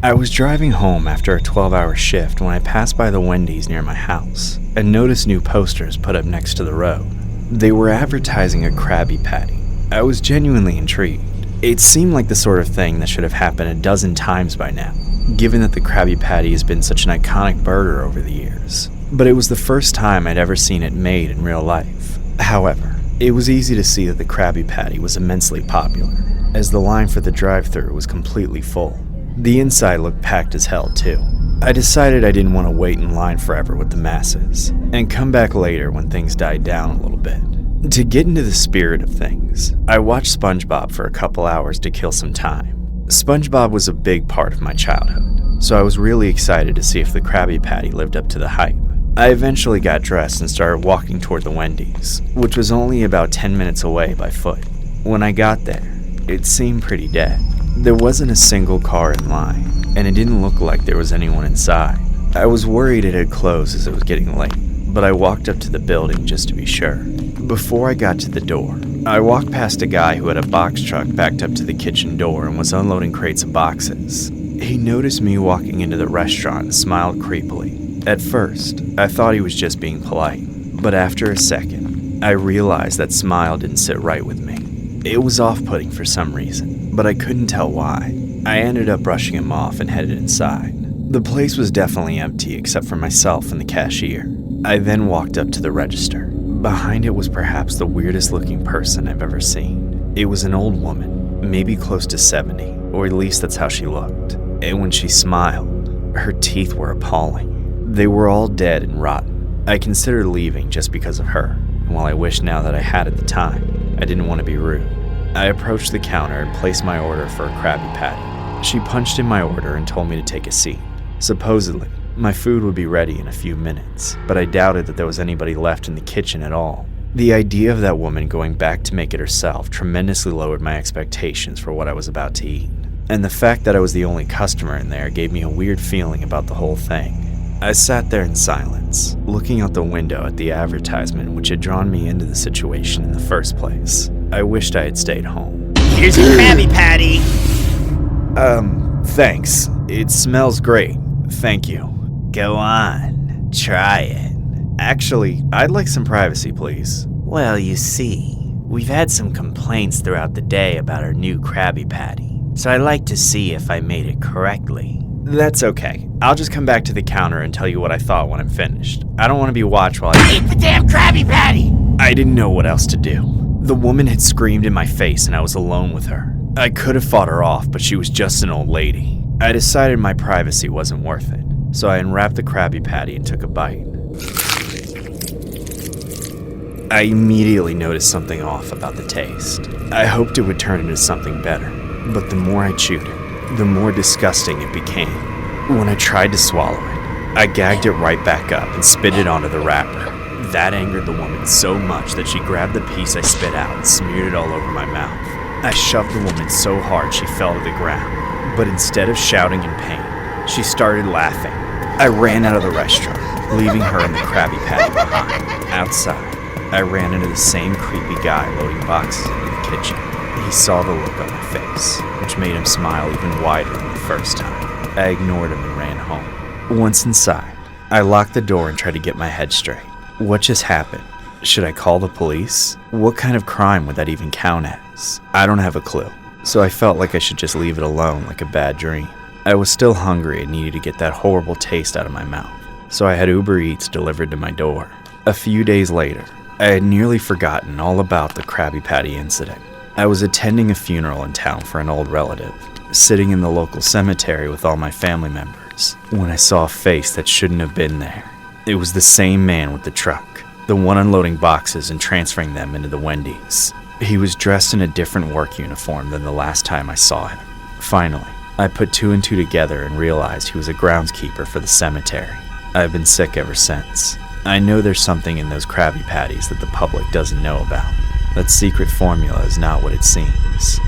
I was driving home after a 12-hour shift when I passed by the Wendy's near my house and noticed new posters put up next to the road. They were advertising a Krabby Patty. I was genuinely intrigued. It seemed like the sort of thing that should have happened a dozen times by now, given that the Krabby Patty has been such an iconic burger over the years. But it was the first time I'd ever seen it made in real life. However, it was easy to see that the Krabby Patty was immensely popular, as the line for the drive-thru was completely full. The inside looked packed as hell too. I decided I didn't want to wait in line forever with the masses, and come back later when things died down a little bit. To get into the spirit of things, I watched SpongeBob for a couple hours to kill some time. SpongeBob was a big part of my childhood, so I was really excited to see if the Krabby Patty lived up to the hype. I eventually got dressed and started walking toward the Wendy's, which was only about 10 minutes away by foot. When I got there, it seemed pretty dead. There wasn't a single car in line, and it didn't look like there was anyone inside. I was worried it had closed as it was getting late, but I walked up to the building just to be sure. Before I got to the door, I walked past a guy who had a box truck backed up to the kitchen door and was unloading crates of boxes. He noticed me walking into the restaurant and smiled creepily. At first, I thought he was just being polite, but after a second, I realized that smile didn't sit right with me. It was off-putting for some reason, but I couldn't tell why. I ended up brushing him off and headed inside. The place was definitely empty except for myself and the cashier. I then walked up to the register. Behind it was perhaps the weirdest looking person I've ever seen. It was an old woman, maybe close to 70, or at least that's how she looked. And when she smiled, her teeth were appalling. They were all dead and rotten. I considered leaving just because of her, and while I wish now that I had at the time, I didn't want to be rude. I approached the counter and placed my order for a Krabby Patty. She punched in my order and told me to take a seat. Supposedly, my food would be ready in a few minutes, but I doubted that there was anybody left in the kitchen at all. The idea of that woman going back to make it herself tremendously lowered my expectations for what I was about to eat. And the fact that I was the only customer in there gave me a weird feeling about the whole thing. I sat there in silence, looking out the window at the advertisement which had drawn me into the situation in the first place. I wished I had stayed home. Here's your Krabby Patty! Thanks. It smells great. Thank you. Go on, try it. Actually, I'd like some privacy, please. Well, you see, we've had some complaints throughout the day about our new Krabby Patty, so I'd like to see if I made it correctly. That's okay. I'll just come back to the counter and tell you what I thought when I'm finished. I don't want to be watched while I eat the damn Krabby Patty! I didn't know what else to do. The woman had screamed in my face and I was alone with her. I could have fought her off, but she was just an old lady. I decided my privacy wasn't worth it, so I unwrapped the Krabby Patty and took a bite. I immediately noticed something off about the taste. I hoped it would turn into something better, but the more I chewed it, the more disgusting it became. When I tried to swallow it, I gagged it right back up and spit it onto the wrapper. That angered the woman so much that she grabbed the piece I spit out and smeared it all over my mouth. I shoved the woman so hard she fell to the ground, but instead of shouting in pain, she started laughing. I ran out of the restaurant, leaving her and the Krabby Patty behind. Outside, I ran into the same creepy guy loading boxes into the kitchen. He saw the look on my face, which made him smile even wider than the first time. I ignored him and ran home. Once inside, I locked the door and tried to get my head straight. What just happened? Should I call the police? What kind of crime would that even count as? I don't have a clue, so I felt like I should just leave it alone like a bad dream. I was still hungry and needed to get that horrible taste out of my mouth, so I had Uber Eats delivered to my door. A few days later, I had nearly forgotten all about the Krabby Patty incident. I was attending a funeral in town for an old relative, sitting in the local cemetery with all my family members, when I saw a face that shouldn't have been there. It was the same man with the truck, the one unloading boxes and transferring them into the Wendy's. He was dressed in a different work uniform than the last time I saw him. Finally, I put two and two together and realized he was a groundskeeper for the cemetery. I've been sick ever since. I know there's something in those Krabby Patties that the public doesn't know about. That secret formula is not what it seems.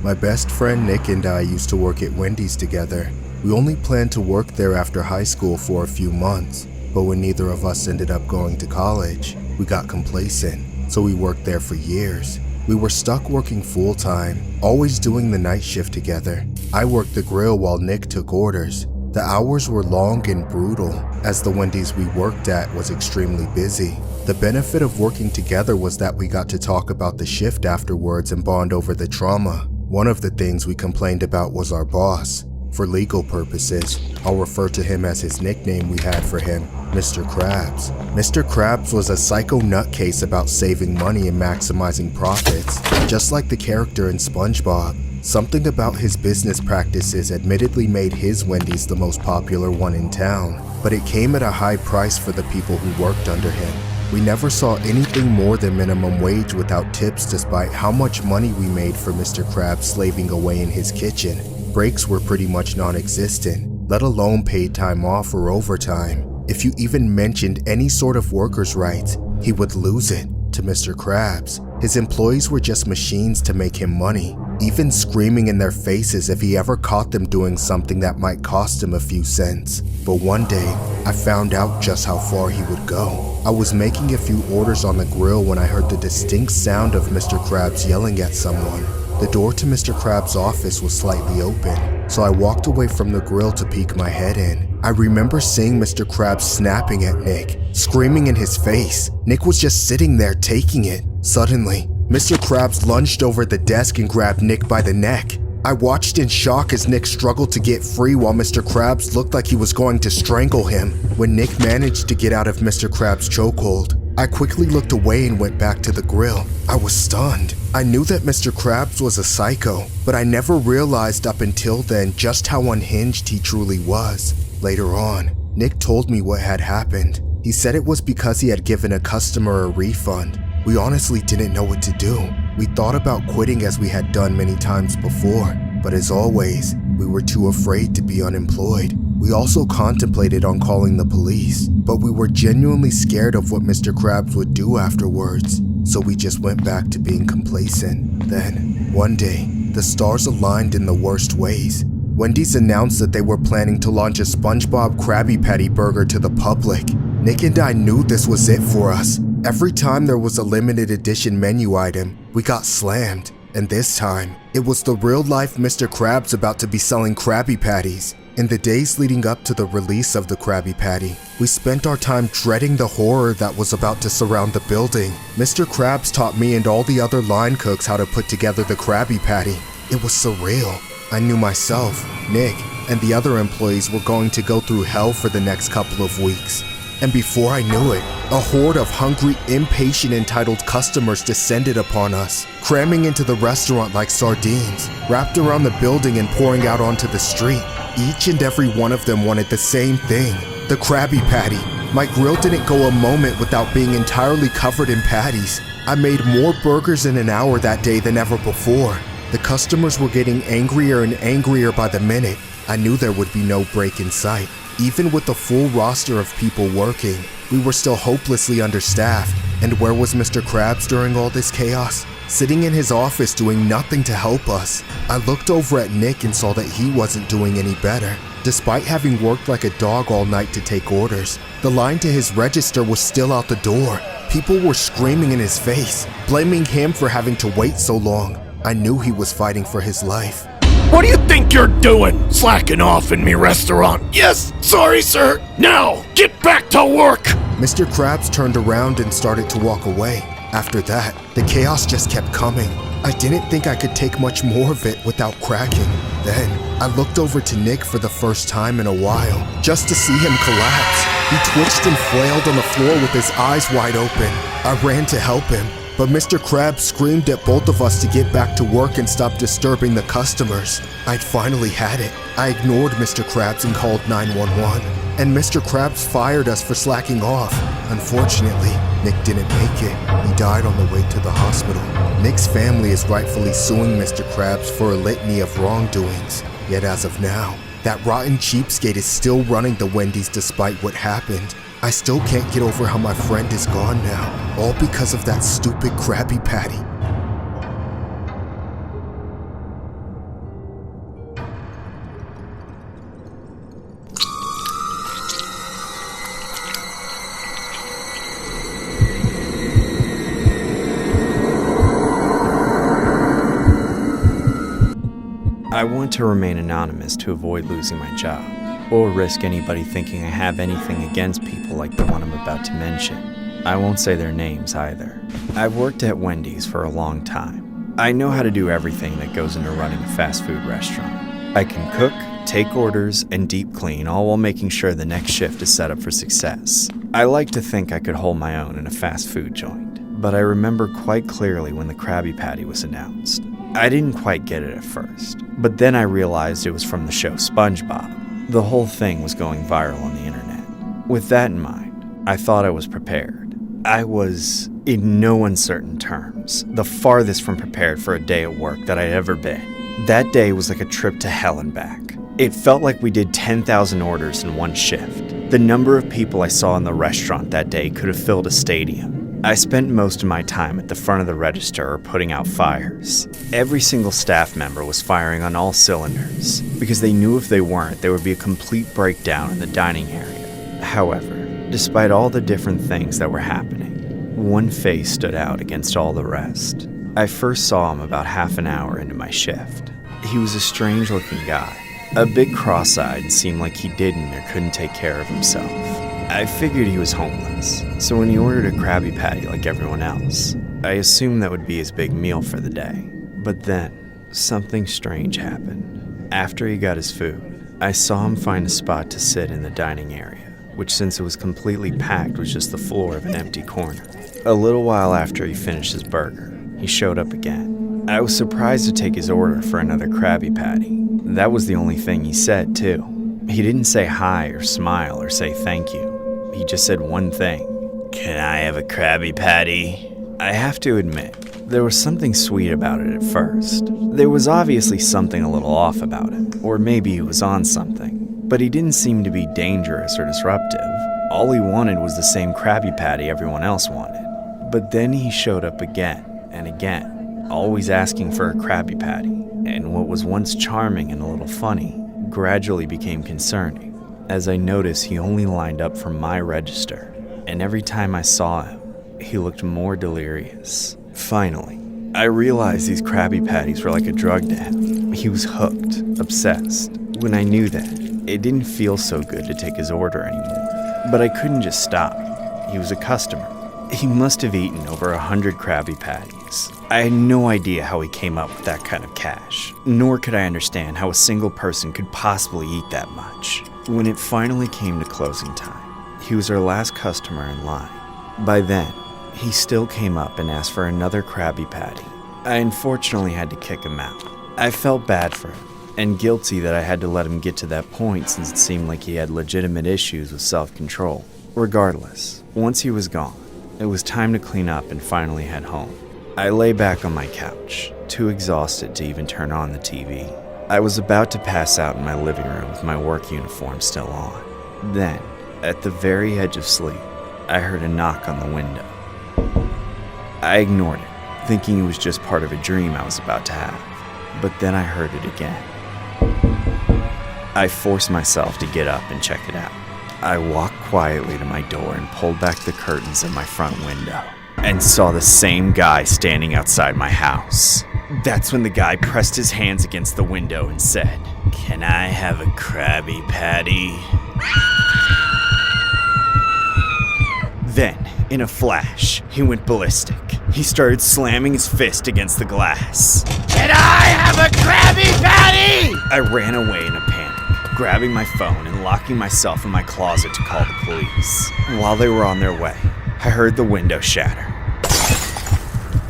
My best friend Nick and I used to work at Wendy's together. We only planned to work there after high school for a few months, but when neither of us ended up going to college, we got complacent, so we worked there for years. We were stuck working full-time, always doing the night shift together. I worked the grill while Nick took orders. The hours were long and brutal, as the Wendy's we worked at was extremely busy. The benefit of working together was that we got to talk about the shift afterwards and bond over the trauma. One of the things we complained about was our boss. For legal purposes, I'll refer to him as his nickname we had for him, Mr. Krabs. Mr. Krabs was a psycho nutcase about saving money and maximizing profits, just like the character in SpongeBob. Something about his business practices admittedly made his Wendy's the most popular one in town, but it came at a high price for the people who worked under him. We never saw anything more than minimum wage without tips, despite how much money we made for Mr. Krabs slaving away in his kitchen. Breaks were pretty much non-existent, let alone paid time off or overtime. If you even mentioned any sort of workers' rights, he would lose it to Mr. Krabs. His employees were just machines to make him money, even screaming in their faces if he ever caught them doing something that might cost him a few cents. But one day, I found out just how far he would go. I was making a few orders on the grill when I heard the distinct sound of Mr. Krabs yelling at someone. The door to Mr. Krabs' office was slightly open, so I walked away from the grill to peek my head in. I remember seeing Mr. Krabs snapping at Nick, screaming in his face. Nick was just sitting there taking it. Suddenly, Mr. Krabs lunged over the desk and grabbed Nick by the neck. I watched in shock as Nick struggled to get free while Mr. Krabs looked like he was going to strangle him. When Nick managed to get out of Mr. Krabs' chokehold, I quickly looked away and went back to the grill. I was stunned. I knew that Mr. Krabs was a psycho, but I never realized up until then just how unhinged he truly was. Later on, Nick told me what had happened. He said it was because he had given a customer a refund. We honestly didn't know what to do. We thought about quitting as we had done many times before, but as always, we were too afraid to be unemployed. We also contemplated on calling the police, but we were genuinely scared of what Mr. Krabs would do afterwards, so we just went back to being complacent. Then, one day, the stars aligned in the worst ways. Wendy's announced that they were planning to launch a SpongeBob Krabby Patty burger to the public. Nick and I knew this was it for us. Every time there was a limited edition menu item, we got slammed. And this time, it was the real-life Mr. Krabs about to be selling Krabby Patties. In the days leading up to the release of the Krabby Patty, we spent our time dreading the horror that was about to surround the building. Mr. Krabs taught me and all the other line cooks how to put together the Krabby Patty. It was surreal. I knew myself, Nick, and the other employees were going to go through hell for the next couple of weeks. And before I knew it, a horde of hungry, impatient, entitled customers descended upon us, cramming into the restaurant like sardines, wrapped around the building and pouring out onto the street. Each and every one of them wanted the same thing, the Krabby Patty. My grill didn't go a moment without being entirely covered in patties. I made more burgers in an hour that day than ever before. The customers were getting angrier and angrier by the minute. I knew there would be no break in sight. Even with the full roster of people working, we were still hopelessly understaffed. And where was Mr. Krabs during all this chaos? Sitting in his office doing nothing to help us. I looked over at Nick and saw that he wasn't doing any better. Despite having worked like a dog all night to take orders, the line to his register was still out the door. People were screaming in his face, blaming him for having to wait so long. I knew he was fighting for his life. What do you think you're doing? Slacking off in me restaurant? Yes, sorry sir. Now, get back to work. Mr. Krabs turned around and started to walk away. After that, the chaos just kept coming. I didn't think I could take much more of it without cracking. Then, I looked over to Nick for the first time in a while, just to see him collapse. He twitched and flailed on the floor with his eyes wide open. I ran to help him, but Mr. Krabs screamed at both of us to get back to work and stop disturbing the customers. I'd finally had it. I ignored Mr. Krabs and called 911, and Mr. Krabs fired us for slacking off. Unfortunately, Nick didn't make it. He died on the way to the hospital. Nick's family is rightfully suing Mr. Krabs for a litany of wrongdoings. Yet as of now, that rotten cheapskate is still running the Wendy's despite what happened. I still can't get over how my friend is gone now, all because of that stupid Krabby Patty. I want to remain anonymous to avoid losing my job, or risk anybody thinking I have anything against people like the one I'm about to mention. I won't say their names either. I've worked at Wendy's for a long time. I know how to do everything that goes into running a fast food restaurant. I can cook, take orders, and deep clean, all while making sure the next shift is set up for success. I like to think I could hold my own in a fast food joint, but I remember quite clearly when the Krabby Patty was announced. I didn't quite get it at first, but then I realized it was from the show SpongeBob. The whole thing was going viral on the internet. With that in mind, I thought I was prepared. I was, in no uncertain terms, the farthest from prepared for a day at work that I'd ever been. That day was like a trip to hell and back. It felt like we did 10,000 orders in one shift. The number of people I saw in the restaurant that day could have filled a stadium. I spent most of my time at the front of the register or putting out fires. Every single staff member was firing on all cylinders, because they knew if they weren't, there would be a complete breakdown in the dining area. However, despite all the different things that were happening, one face stood out against all the rest. I first saw him about half an hour into my shift. He was a strange-looking guy, a bit cross-eyed and seemed like he didn't or couldn't take care of himself. I figured he was homeless, so when he ordered a Krabby Patty like everyone else, I assumed that would be his big meal for the day. But then, something strange happened. After he got his food, I saw him find a spot to sit in the dining area, which since it was completely packed was just the floor of an empty corner. A little while after he finished his burger, he showed up again. I was surprised to take his order for another Krabby Patty. That was the only thing he said, too. He didn't say hi or smile or say thank you. He just said one thing. "Can I have a Krabby Patty?" I have to admit, there was something sweet about it at first. There was obviously something a little off about it, or maybe he was on something, but he didn't seem to be dangerous or disruptive. All he wanted was the same Krabby Patty everyone else wanted. But then he showed up again and again, always asking for a Krabby Patty, and what was once charming and a little funny gradually became concerning, as I noticed he only lined up for my register, and every time I saw him, he looked more delirious. Finally, I realized these Krabby Patties were like a drug to him. He was hooked, obsessed. When I knew that, it didn't feel so good to take his order anymore, but I couldn't just stop. He was a customer. He must have eaten over 100 Krabby Patties. I had no idea how he came up with that kind of cash, nor could I understand how a single person could possibly eat that much. When it finally came to closing time, he was our last customer in line. By then, he still came up and asked for another Krabby Patty. I unfortunately had to kick him out. I felt bad for him, and guilty that I had to let him get to that point since it seemed like he had legitimate issues with self-control. Regardless, once he was gone, it was time to clean up and finally head home. I lay back on my couch, too exhausted to even turn on the TV. I was about to pass out in my living room with my work uniform still on. Then, at the very edge of sleep, I heard a knock on the window. I ignored it, thinking it was just part of a dream I was about to have. But then I heard it again. I forced myself to get up and check it out. I walked quietly to my door and pulled back the curtains of my front window, and saw the same guy standing outside my house. That's when the guy pressed his hands against the window and said, "Can I have a Krabby Patty?" Then, in a flash, he went ballistic. He started slamming his fist against the glass. "Can I have a Krabby Patty?" I ran away in a panic, grabbing my phone and locking myself in my closet to call the police. While they were on their way, I heard the window shatter.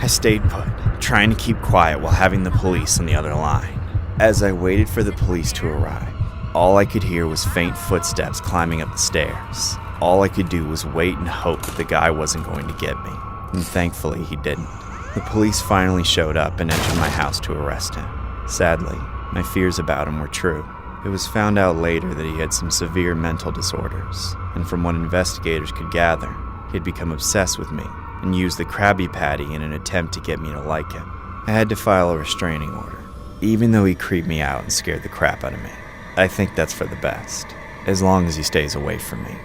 I stayed put, trying to keep quiet while having the police on the other line. As I waited for the police to arrive, all I could hear was faint footsteps climbing up the stairs. All I could do was wait and hope that the guy wasn't going to get me, and thankfully he didn't. The police finally showed up and entered my house to arrest him. Sadly, my fears about him were true. It was found out later that he had some severe mental disorders, and from what investigators could gather, he had become obsessed with me and used the Krabby Patty in an attempt to get me to like him. I had to file a restraining order, even though he creeped me out and scared the crap out of me. I think that's for the best, as long as he stays away from me.